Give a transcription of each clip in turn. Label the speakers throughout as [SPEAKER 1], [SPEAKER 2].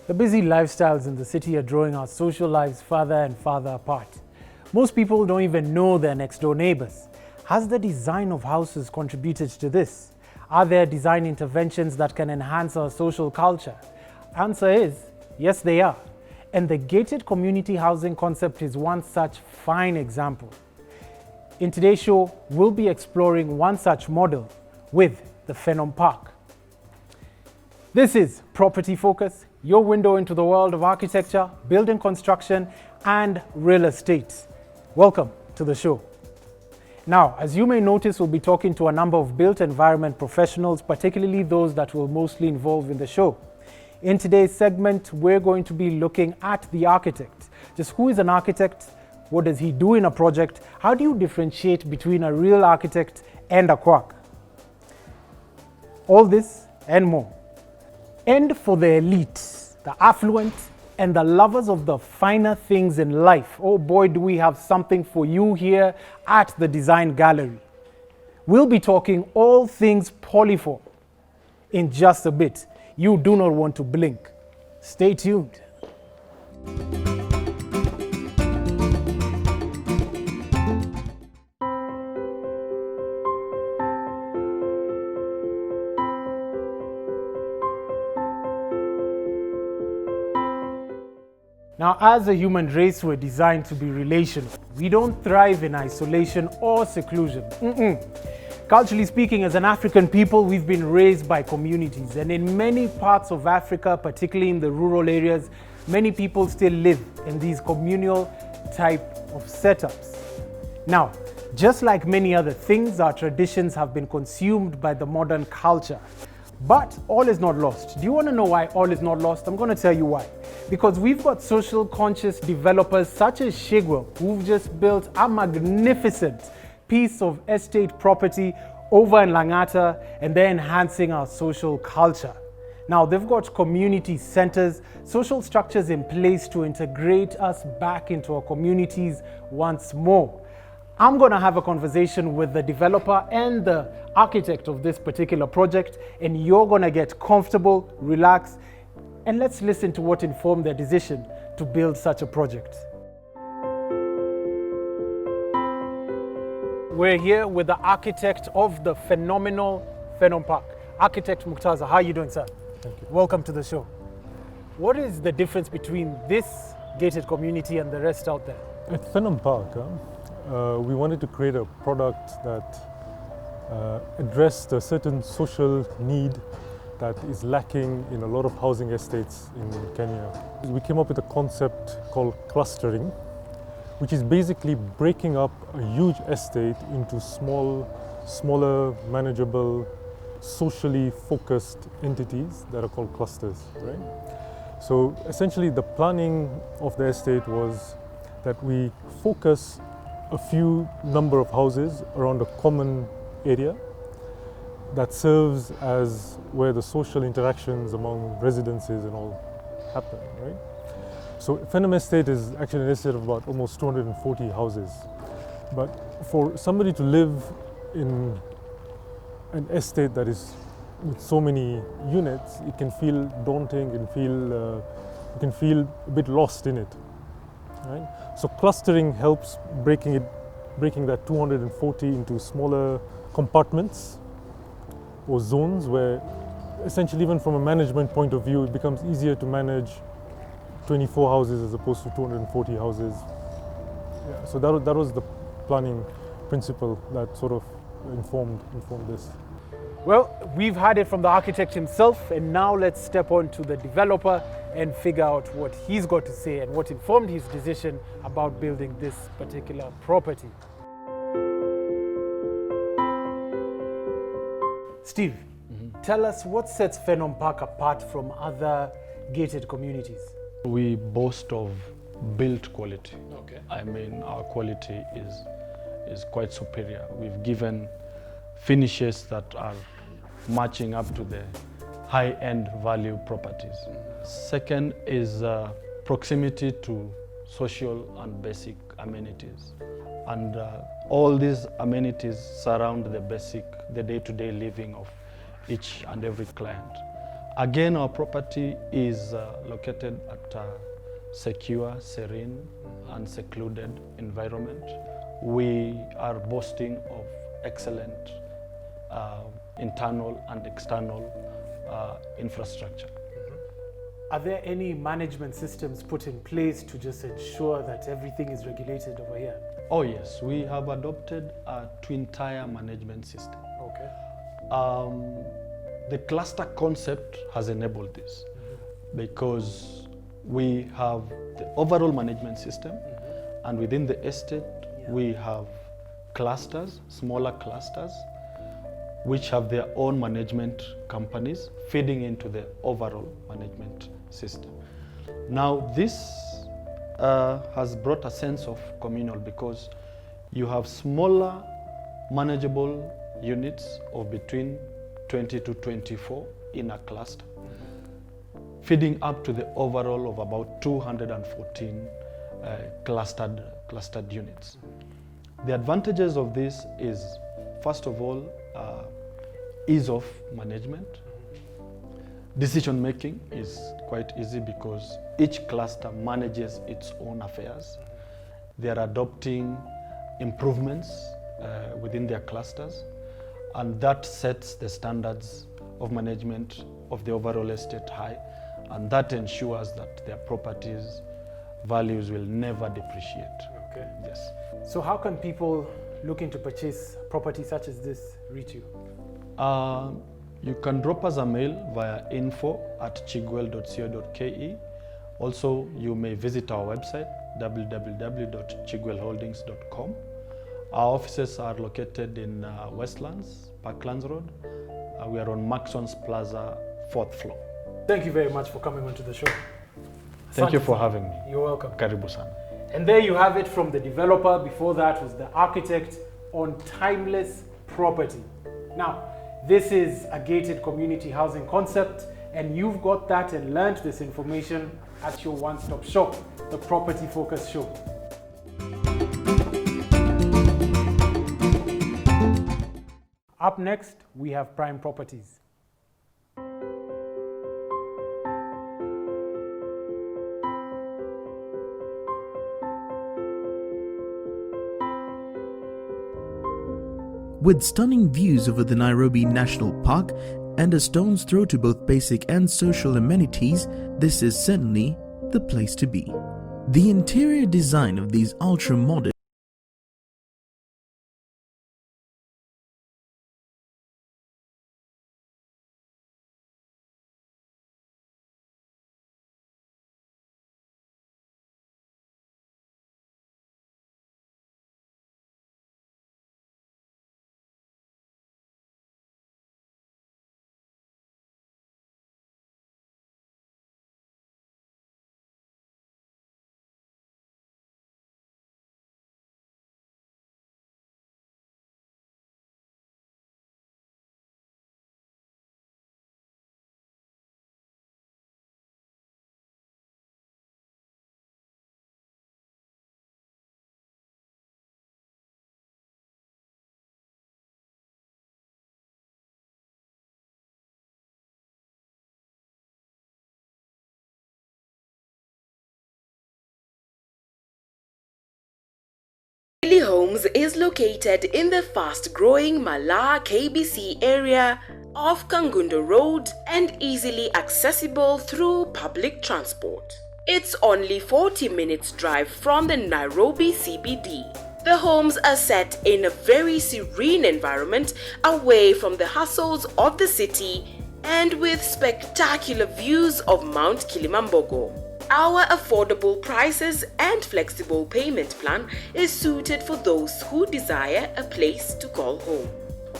[SPEAKER 1] The busy lifestyles in the city are drawing our social lives further and further apart. Most people don't even know their next door neighbors. Has the design of houses contributed to this? Are there design interventions that can enhance our social culture? Answer is, yes they are. And the gated community housing concept is one such fine example. In today's show, we'll be exploring one such model with the Phenom Park. This is Property Focus, your window into the world of architecture, building construction, and real estate. Welcome to the show. Now, as you may notice, we'll be talking to a number of built environment professionals, particularly those that will mostly involve in the show. In today's segment, we're going to be looking at the architect. Just who is an architect? What does he do in a project? How do you differentiate between a real architect and a quack? All this and more. And for the elite, the affluent, and the lovers of the finer things in life, oh boy, do we have something for you here at the Design Gallery. We'll be talking all things polyform in just a bit. You do not want to blink. Stay tuned. Now, as a human race, we're designed to be relational. We don't thrive in isolation or seclusion. Culturally speaking, as an African people, we've been raised by communities. And in many parts of Africa, particularly in the rural areas, many people still live in these communal type of setups. Now, just like many other things, our traditions have been consumed by the modern culture. But all is not lost. Do you want to know why all is not lost? I'm going to tell you why. Because we've got social conscious developers such as Shigwell, who've just built a magnificent piece of estate property over in Langata, and they're enhancing our social culture. Now, they've got community centers, social structures in place to integrate us back into our communities once more. I'm going to have a conversation with the developer and the architect of this particular project, and you're going to get comfortable, relax, and let's listen to what informed their decision to build such a project. We're here with the architect of the phenomenal Phenom Park, Architect Muktaza. How are you doing, sir?
[SPEAKER 2] Thank you.
[SPEAKER 1] Welcome to the show. What is the difference between this gated community and the rest out there?
[SPEAKER 2] At Phenom Park, we wanted to create a product that addressed a certain social need that is lacking in a lot of housing estates in Kenya. We came up with a concept called clustering, which is basically breaking up a huge estate into smaller, manageable, socially focused entities that are called clusters, right? So essentially the planning of the estate was that we focus a few number of houses around a common area that serves as where the social interactions among residences and all happen, right? So Phenom Estate is actually an estate of about almost 240 houses. But for somebody to live in an estate that is with so many units, it can feel daunting and you can feel a bit lost in it, right? So clustering helps breaking that 240 into smaller compartments or zones where essentially even from a management point of view, it becomes easier to manage 24 houses as opposed to 240 houses. Yeah, so that was the planning principle that sort of informed this.
[SPEAKER 1] Well, we've had it from the architect himself, and now let's step on to the developer and figure out what he's got to say and what informed his decision about building this particular property. Steve, tell us what sets Phenom Park apart from other gated communities?
[SPEAKER 3] We boast of built quality.
[SPEAKER 1] Okay.
[SPEAKER 3] I mean, our quality is quite superior. We've given finishes that are matching up to the high-end value properties. Second is proximity to social and basic amenities. And all these amenities surround the day-to-day living of each and every client. Again, our property is located at a secure, serene, and secluded environment. We are boasting of excellent internal and external infrastructure.
[SPEAKER 1] Are there any management systems put in place to just ensure that everything is regulated over here?
[SPEAKER 3] Oh yes, we have adopted a twin-tier management system.
[SPEAKER 1] Okay.
[SPEAKER 3] The cluster concept has enabled this because we have the overall management system, and within the estate we have clusters, smaller clusters, which have their own management companies feeding into the overall management system. Now this has brought a sense of communal because you have smaller manageable units of between 20 to 24 in a cluster, feeding up to the overall of about 214 clustered units. The advantages of this is, first of all, ease of management. Decision making is quite easy because each cluster manages its own affairs. They are adopting improvements within their clusters, and that sets the standards of management of the overall estate high, and that ensures that their properties' values will never depreciate.
[SPEAKER 1] Okay.
[SPEAKER 3] Yes.
[SPEAKER 1] So how can people looking to purchase property such as this reach you?
[SPEAKER 3] You can drop us a mail via info@chigwell.co.ke. Also, you may visit our website, www.chigwellholdings.com. Our offices are located in Westlands, Parklands Road. We are on Maxon's Plaza, 4th floor.
[SPEAKER 1] Thank you very much for coming onto the show.
[SPEAKER 3] Thank you for having me.
[SPEAKER 1] You're welcome.
[SPEAKER 3] Karibu sana.
[SPEAKER 1] And there you have it from the developer. Before that was the architect on timeless property. Now, this is a gated community housing concept, and you've got that and learned this information at your one-stop shop, the Property Focus Show. Up next, we have Prime Properties.
[SPEAKER 4] With stunning views over the Nairobi National Park and a stone's throw to both basic and social amenities, this is certainly the place to be. The interior design of these ultra-modern
[SPEAKER 5] Homes is located in the fast-growing Malaa KBC area off Kangundo Road and easily accessible through public transport. It's only 40 minutes drive from the Nairobi CBD. The homes are set in a very serene environment away from the hustles of the city and with spectacular views of Mount Kilimambogo. Our affordable prices and flexible payment plan is suited for those who desire a place to call home.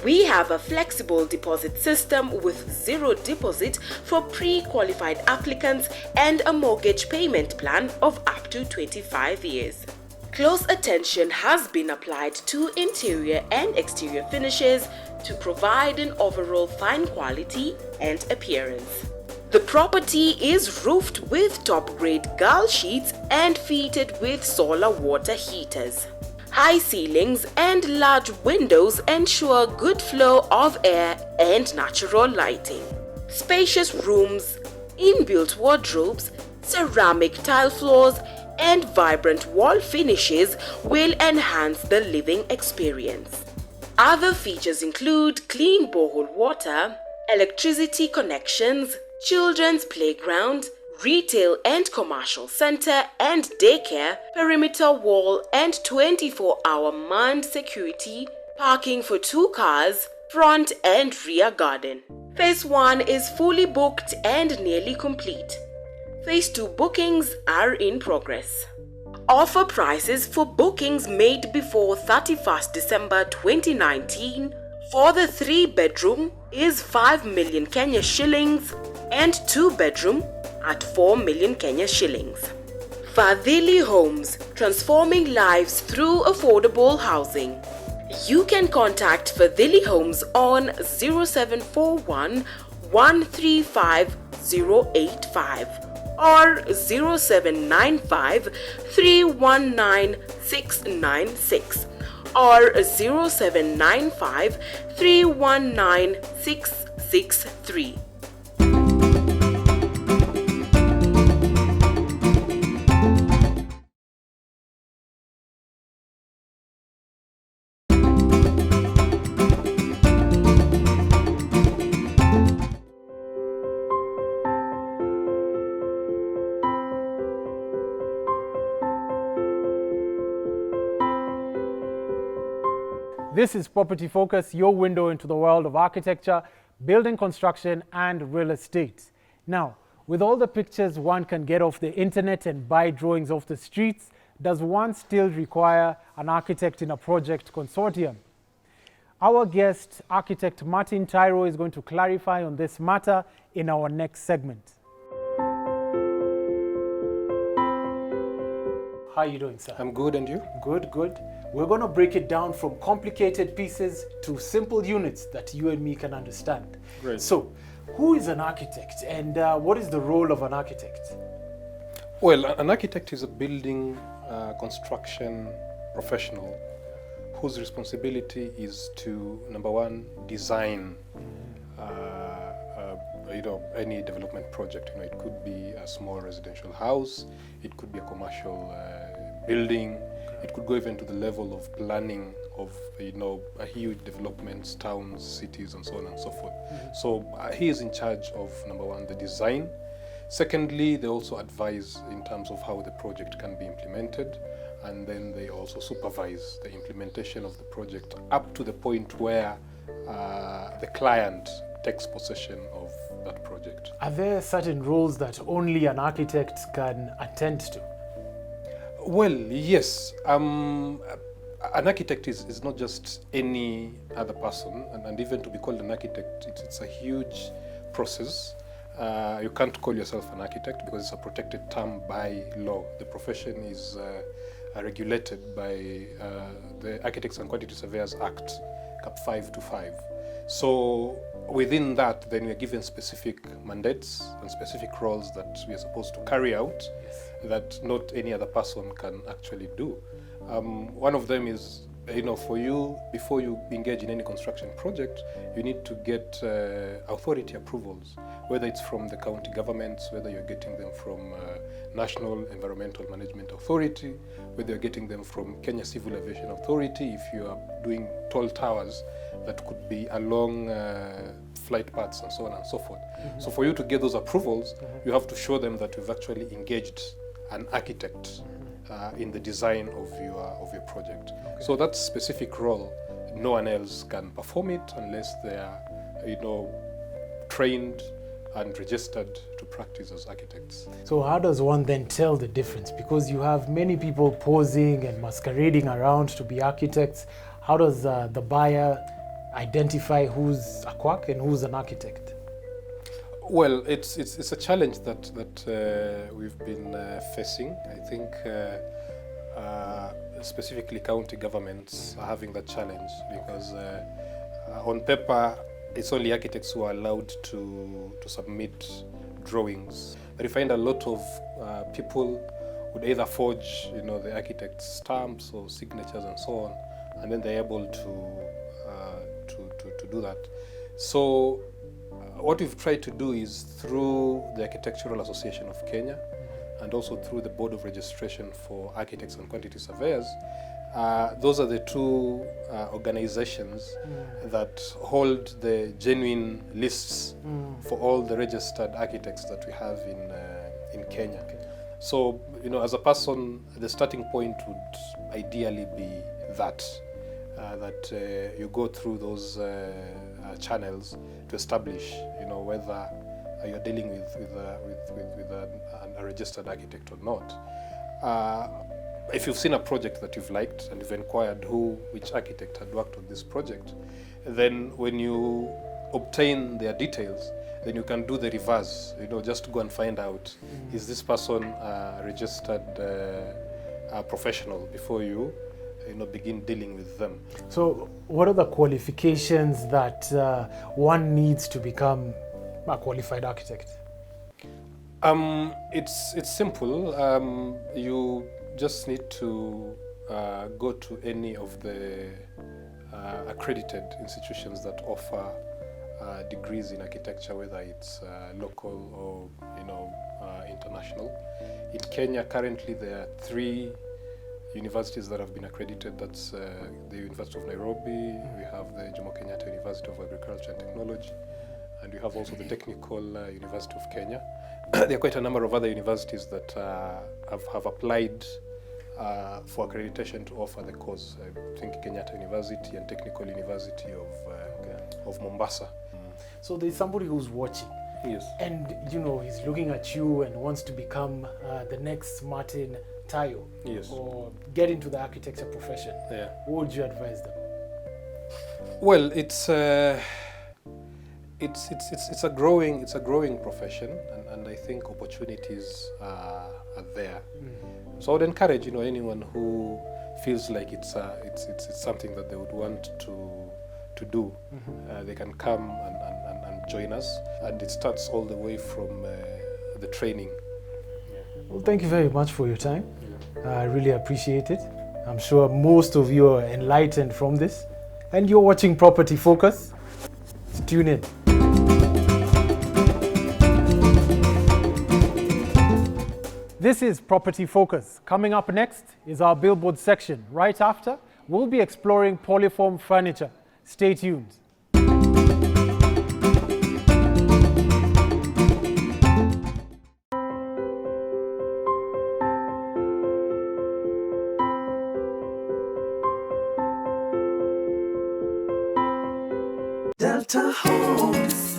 [SPEAKER 5] We have a flexible deposit system with zero deposit for pre-qualified applicants and a mortgage payment plan of up to 25 years. Close attention has been applied to interior and exterior finishes to provide an overall fine quality and appearance. The property is roofed with top-grade gall sheets and fitted with solar water heaters. High ceilings and large windows ensure good flow of air and natural lighting. spacious rooms, inbuilt wardrobes, ceramic tile floors, and vibrant wall finishes will enhance the living experience. Other features include clean borehole water, electricity connections, children's playground, retail and commercial center and daycare, perimeter wall and 24-hour manned security, parking for 2 cars, front and rear garden. Phase 1 is fully booked and nearly complete. Phase 2 bookings are in progress. Offer prices for bookings made before 31st December 2019 for the 3-bedroom is 5 million Kenya shillings and 2-bedroom at 4 million Kenya shillings. Fadhili Homes, transforming lives through affordable housing. You can contact Fadhili Homes on 0741 135 085 or 0795 319 696 or 0795 319 663.
[SPEAKER 1] This is Property Focus, your window into the world of architecture, building construction, and real estate. Now, with all the pictures one can get off the internet and buy drawings off the streets, does one still require an architect in a project consortium? Our guest, architect Martin Tyro, is going to clarify on this matter in our next segment. How are you doing, sir?
[SPEAKER 6] I'm good, and you?
[SPEAKER 1] Good, good. We're going to break it down from complicated pieces to simple units that you and me can understand.
[SPEAKER 6] Great.
[SPEAKER 1] So, who is an architect and what is the role of an architect?
[SPEAKER 6] Well, an architect is a building construction professional whose responsibility is to, number one, design any development project. It could be a small residential house, it could be a commercial building, it could go even to the level of planning of a huge developments, towns, cities, and so on and so forth. So he is in charge of, number one, the design. Secondly, they also advise in terms of how the project can be implemented, and then they also supervise the implementation of the project up to the point where the client takes possession of that project.
[SPEAKER 1] Are there certain roles that only an architect can attend to?
[SPEAKER 6] Well, yes. An architect is not just any other person, and even to be called an architect, it's a huge process. You can't call yourself an architect because it's a protected term by law. The profession is regulated by the Architects and Quantity Surveyors Act, Cap 525. So within that, then we are given specific mandates and specific roles that we are supposed to carry out, that not any other person can actually do. One of them is, for you, before you engage in any construction project, you need to get authority approvals, whether it's from the county governments, whether you're getting them from National Environmental Management Authority, whether you're getting them from Kenya Civil Aviation Authority, if you are doing tall towers that could be along flight paths and so on and so forth. So for you to get those approvals, you have to show them that you've actually engaged an architect in the design of your project. So that specific role, no one else can perform it unless they are, trained and registered to practice as architects.
[SPEAKER 1] So how does one then tell the difference? Because you have many people posing and masquerading around to be architects. How does the buyer identify who's a quack and who's an architect?
[SPEAKER 6] Well, it's a challenge that we've been facing. I think specifically county governments are having that challenge because on paper it's only architects who are allowed to submit drawings. But you find a lot of people would either forge the architect's stamps or signatures and so on, and then they're able to do that. So what we've tried to do is through the Architectural Association of Kenya and also through the Board of Registration for Architects and Quantity Surveyors, those are the two organizations that hold the genuine lists for all the registered architects that we have in Kenya. Okay. So, as a person, the starting point would ideally be that you go through those channels to establish, whether you're dealing with a registered architect or not. If you've seen a project that you've liked and you've inquired which architect had worked on this project, then when you obtain their details, then you can do the reverse, just to go and find out, is this person a registered professional before you begin dealing with them.
[SPEAKER 1] So what are the qualifications that one needs to become a qualified architect?
[SPEAKER 6] It's simple. You just need to go to any of the accredited institutions that offer degrees in architecture, whether it's local or international. In Kenya, currently there are 3 universities that have been accredited. That's the University of Nairobi, we have the Jomo Kenyatta University of Agriculture and Technology, and we have also the Technical University of Kenya. There are quite a number of other universities that have applied for accreditation to offer the course. I think Kenyatta University and Technical University of Mombasa.
[SPEAKER 1] So there's somebody who's watching.
[SPEAKER 6] Yes.
[SPEAKER 1] And he's looking at you and wants to become the next Martin Tayo.
[SPEAKER 6] Yes.
[SPEAKER 1] Or get into the architecture profession.
[SPEAKER 6] Yeah.
[SPEAKER 1] What would you advise them?
[SPEAKER 6] Well, it's a growing profession, and I think opportunities are there. So I would encourage anyone who feels like it's something that they would want to do. They can come and join us, and it starts all the way from the training.
[SPEAKER 1] Well, thank you very much for your time. I really appreciate it. I'm sure most of you are enlightened from this, and you're watching Property Focus. Tune in. This is Property Focus. Coming up next is our Billboard section. Right after, we'll be exploring polyform furniture. Stay tuned.
[SPEAKER 7] Delta Homes.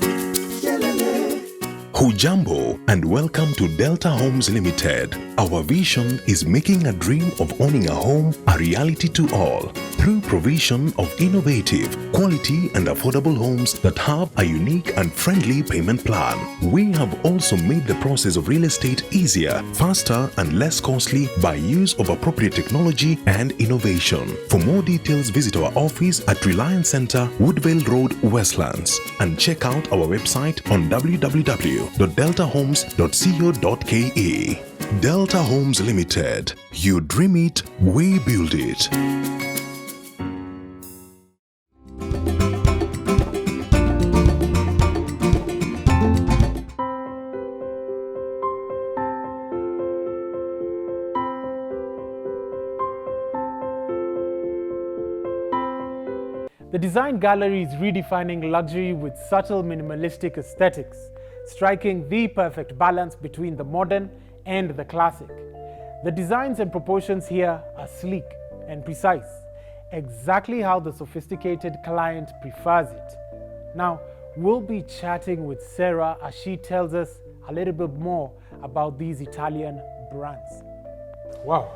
[SPEAKER 8] Hujambo and welcome to Delta Homes Limited. Our vision is making a dream of owning a home a reality to all through provision of innovative, quality and affordable homes that have a unique and friendly payment plan. We have also made the process of real estate easier, faster and less costly by use of appropriate technology and innovation. For more details, visit our office at Reliance Center, Woodvale Road, Westlands, and check out our website on www.deltahomes.co.ke. Delta Homes Limited. You dream it, we build it.
[SPEAKER 1] The Design Gallery is redefining luxury with subtle minimalistic aesthetics, striking the perfect balance between the modern and the classic. The designs and proportions here are sleek and precise, exactly how the sophisticated client prefers it. Now, we'll be chatting with Sarah as she tells us a little bit more about these Italian brands. Wow,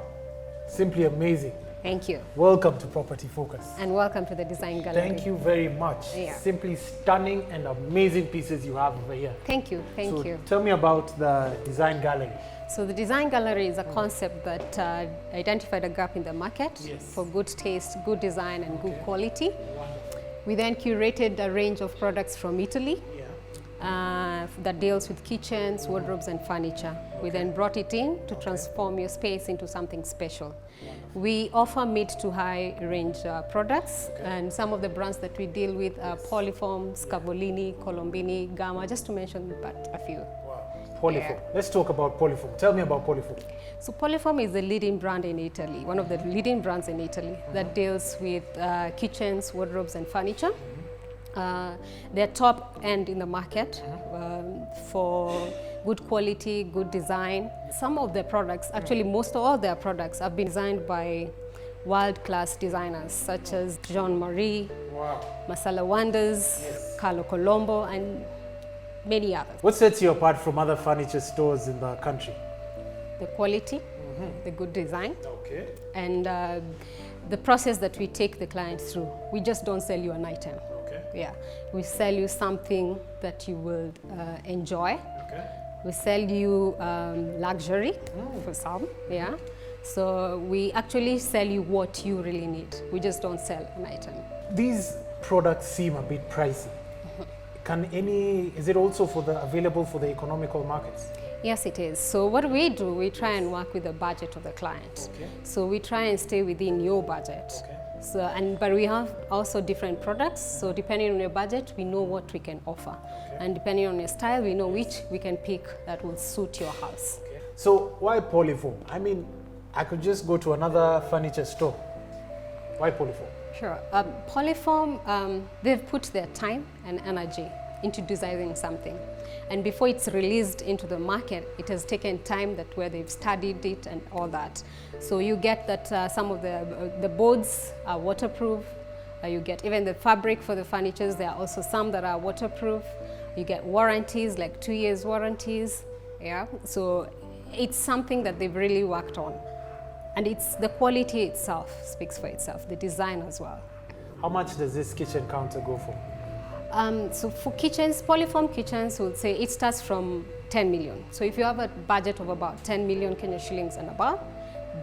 [SPEAKER 1] simply amazing.
[SPEAKER 9] Thank you.
[SPEAKER 1] Welcome to Property Focus.
[SPEAKER 9] And welcome to the Design Gallery.
[SPEAKER 1] Thank you very much.
[SPEAKER 9] Yeah.
[SPEAKER 1] Simply stunning and amazing pieces you have over here.
[SPEAKER 9] Thank you. Thank you.
[SPEAKER 1] Tell me about the Design Gallery.
[SPEAKER 9] So the Design Gallery is a concept that identified a gap in the market for good taste, good design and good quality.
[SPEAKER 1] Wonderful.
[SPEAKER 9] We then curated a range of products from Italy that deals with kitchens, wardrobes and furniture. We then brought it in to transform your space into something special. We offer mid to high range products, and some of the brands that we deal with are Polyform, Scavolini, Colombini, Gamma, just to mention but a few.
[SPEAKER 1] Polyform.
[SPEAKER 9] Yeah.
[SPEAKER 1] Let's talk about Polyform. Tell me about Polyform.
[SPEAKER 9] So Polyform is the leading brand in Italy, one of the leading brands in Italy that deals with kitchens, wardrobes and furniture. They're top end in the market for good quality, good design. Some of their products, actually most of all their products, have been designed by world-class designers such as Jean Marie, Masala Wonders, Carlo Colombo and many others.
[SPEAKER 1] What sets you apart from other furniture stores in the country?
[SPEAKER 9] The quality, the good design,
[SPEAKER 1] Okay.
[SPEAKER 9] and the process that we take the client through. We just don't sell you an item.
[SPEAKER 1] Okay.
[SPEAKER 9] Yeah, we sell you something that you will enjoy.
[SPEAKER 1] Okay.
[SPEAKER 9] We sell you luxury for some, yeah. So we actually sell you what you really need. We just don't sell an item.
[SPEAKER 1] These products seem a bit pricey. Is it also available for the economical markets?
[SPEAKER 9] Yes, it is. So what we do, we try and work with the budget of the client.
[SPEAKER 1] Okay.
[SPEAKER 9] So we try and stay within your budget.
[SPEAKER 1] Okay.
[SPEAKER 9] So, but we have also different products. So depending on your budget, we know what we can offer.
[SPEAKER 1] Okay.
[SPEAKER 9] And depending on your style, we know which we can pick that will suit your house.
[SPEAKER 1] Okay. So why Polyform? I mean, I could just go to another furniture store. Why Polyform?
[SPEAKER 9] Sure. Polyform, they've put their time and energy into designing something. And before it's released into the market, it has taken time where they've studied it and all that. So you get that some of the boards are waterproof. You get even the fabric for the furnitures. There are also some that are waterproof. You get warranties, like 2 years warranties. Yeah. So it's something that they've really worked on. And it's the quality itself speaks for itself, the design as well.
[SPEAKER 1] How much does this kitchen counter go for?
[SPEAKER 9] So for kitchens, Polyform kitchens would say it starts from 10 million. So if you have a budget of about 10 million Kenya shillings and above,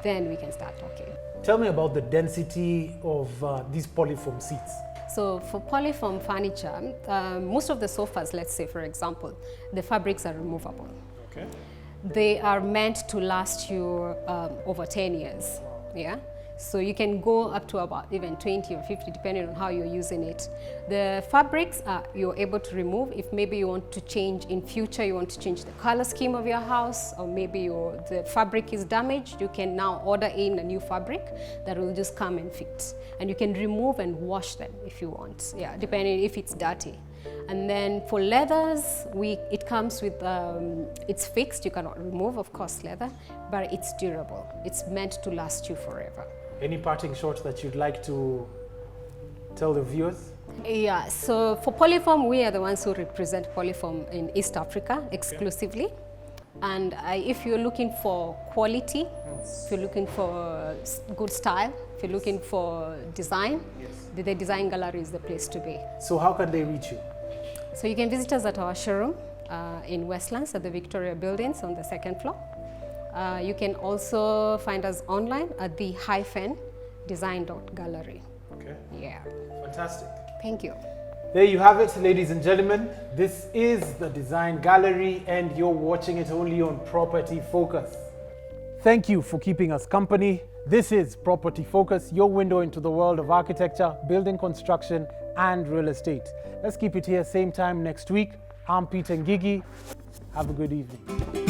[SPEAKER 9] then we can start talking.
[SPEAKER 1] Tell me about the density of these Polyform seats.
[SPEAKER 9] So for Polyform furniture, most of the sofas, let's say for example, the fabrics are removable.
[SPEAKER 1] Okay.
[SPEAKER 9] They are meant to last you over 10 years. Yeah. So you can go up to about even 20 or 50 depending on how you're using it. The fabrics you're able to remove if maybe you want to change in future, you want to change the color scheme of your house, or maybe the fabric is damaged, you can now order in a new fabric that will just come and fit. And you can remove and wash them if you want, yeah, depending if it's dirty. And then for leathers, it comes with, it's fixed, you cannot remove, of course, leather, but it's durable. It's meant to last you forever.
[SPEAKER 1] Any parting shots that you'd like to tell the viewers?
[SPEAKER 9] Yeah, so for Polyform, we are the ones who represent Polyform in East Africa exclusively. Okay. And if you're looking for quality, if you're looking for good style, if you're looking for design, the Design Gallery is the place to be.
[SPEAKER 1] So how can they reach you?
[SPEAKER 9] So you can visit us at our showroom in Westlands at the Victoria Buildings on the 2nd floor. You can also find us online at the -design.gallery.
[SPEAKER 1] Okay.
[SPEAKER 9] Yeah.
[SPEAKER 1] Fantastic.
[SPEAKER 9] Thank you.
[SPEAKER 1] There you have it, ladies and gentlemen. This is the Design Gallery and you're watching it only on Property Focus. Thank you for keeping us company. This is Property Focus, your window into the world of architecture, building construction and real estate. Let's keep it here same time next week. I'm Peter Ngigi. Have a good evening.